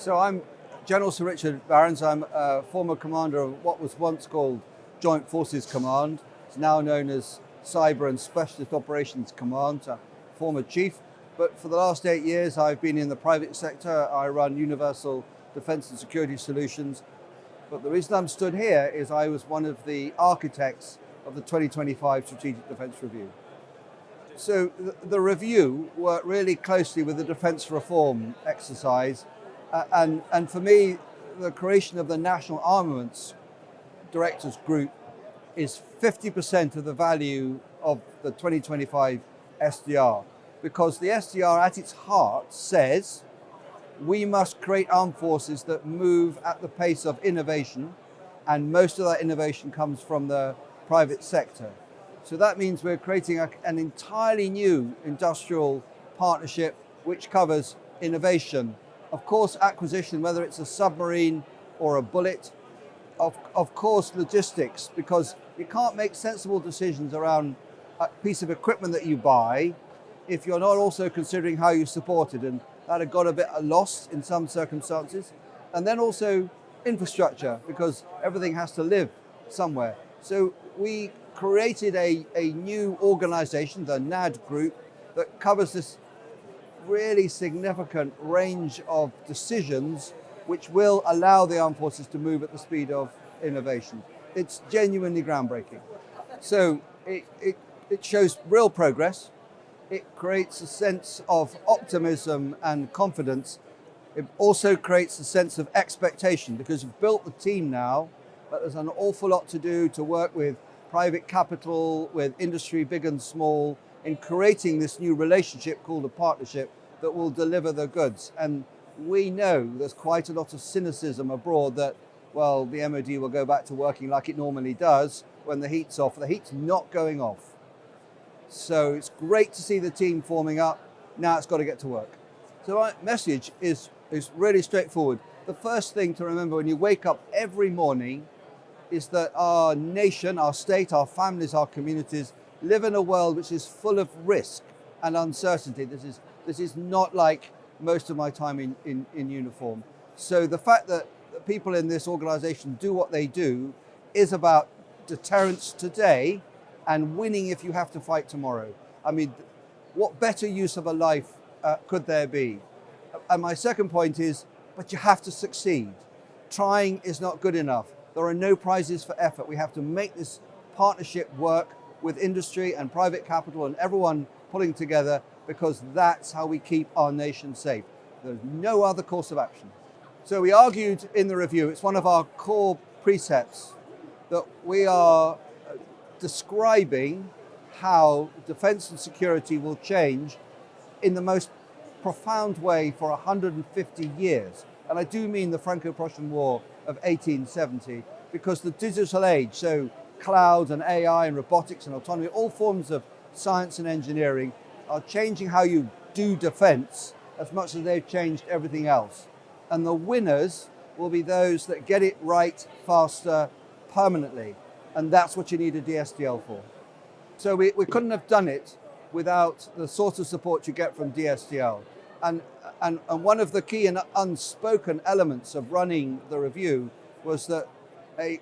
So I'm General Sir Richard Barrons. I'm a former commander of what was once called Joint Forces Command. It's now known as Cyber and Specialist Operations Command, so former chief. But for the last 8 years, I've been in the private sector. I run Universal Defence and Security Solutions. But the reason I'm stood here is I was one of the architects of the 2025 Strategic Defence Review. So the review worked really closely with the defence reform exercise. And for me, the creation of the National Armaments Directors Group is 50% of the value of the 2025 SDR. Because the SDR at its heart says we must create armed forces that move at the pace of innovation, and most of that innovation comes from the private sector. So that means we're creating an entirely new industrial partnership which covers innovation, of course acquisition, whether it's a submarine or a bullet, of course logistics, because you can't make sensible decisions around a piece of equipment that you buy if you're not also considering how you support it, and that had got a bit lost in some circumstances. And then also infrastructure, because everything has to live somewhere. So we created a new organization, the NAD Group, that covers this really significant range of decisions which will allow the armed forces to move at the speed of innovation. It's genuinely groundbreaking. So it shows real progress. It creates a sense of optimism and confidence. It also creates a sense of expectation, because we've built the team now, but there's an awful lot to do to work with private capital, with industry big and small, in creating this new relationship called a partnership that will deliver the goods. And we know there's quite a lot of cynicism abroad that, well, the MOD will go back to working like it normally does when the heat's off. The heat's not going off. So it's great to see the team forming up. Now it's got to get to work. So my message is really straightforward. The first thing to remember when you wake up every morning is that our nation, our state, our families, our communities live in a world which is full of risk and uncertainty. This is not like most of my time in uniform. So the fact that the people in this organization do what they do is about deterrence today and winning if you have to fight tomorrow. I mean, what better use of a life could there be? And my second point is, but you have to succeed. Trying is not good enough. There are no prizes for effort. We have to make this partnership work with industry and private capital and everyone pulling together, because that's how we keep our nation safe. There's no other course of action. So we argued in the review, it's one of our core precepts, that we are describing how defense and security will change in the most profound way for 150 years. And I do mean the Franco-Prussian War of 1870, because the digital age, so cloud and AI and robotics and autonomy, all forms of science and engineering, are changing how you do defense as much as they've changed everything else. And the winners will be those that get it right faster, permanently. And that's what you need a DSDL for. So we couldn't have done it without the sort of support you get from DSDL. And one of the key and unspoken elements of running the review was that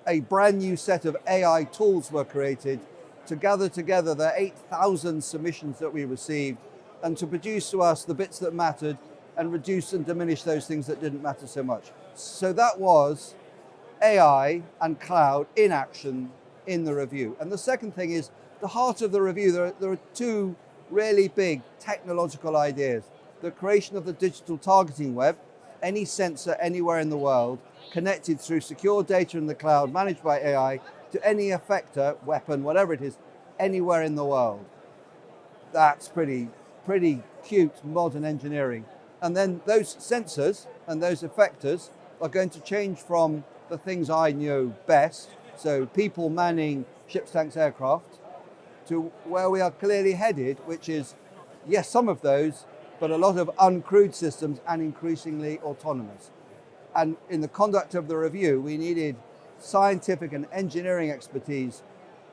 a brand new set of AI tools were created to gather together the 8,000 submissions that we received and to produce to us the bits that mattered and reduce and diminish those things that didn't matter so much. So that was AI and cloud in action in the review. And the second thing is, the heart of the review, there are two really big technological ideas. The creation of the digital targeting web, any sensor anywhere in the world, connected through secure data in the cloud, managed by AI, to any effector, weapon, whatever it is, anywhere in the world. That's pretty cute modern engineering. And then those sensors and those effectors are going to change from the things I know best, so people manning ships, tanks, aircraft, to where we are clearly headed, which is, yes, some of those, but a lot of uncrewed systems and increasingly autonomous. And in the conduct of the review, we needed scientific and engineering expertise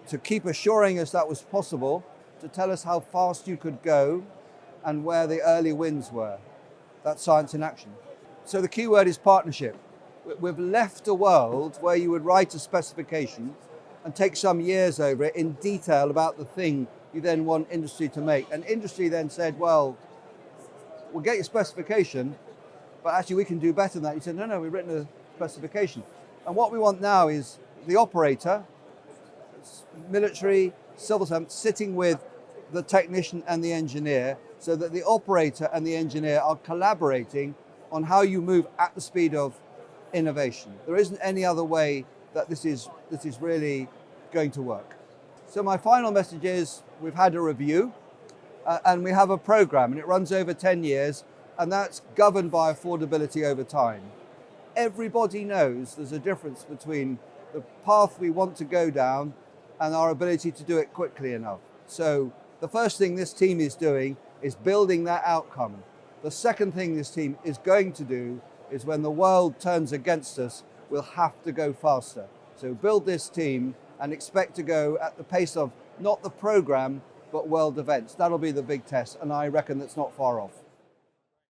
to keep assuring us that was possible, to tell us how fast you could go and where the early wins were. That's science in action. So the key word is partnership. We've left a world where you would write a specification and take some years over it in detail about the thing you then want industry to make. And industry then said, well, we'll get your specification, but actually we can do better than that. You said, no, we've written a specification. And what we want now is the operator, military, civil servant, sitting with the technician and the engineer, so that the operator and the engineer are collaborating on how you move at the speed of innovation. There isn't any other way that this is really going to work. So my final message is, we've had a review and we have a program, and it runs over 10 years, and that's governed by affordability over time. Everybody knows there's a difference between the path we want to go down and our ability to do it quickly enough. So the first thing this team is doing is building that outcome. The second thing this team is going to do is, when the world turns against us, we'll have to go faster. So build this team and expect to go at the pace of not the program, but world events. That'll be the big test, and I reckon that's not far off.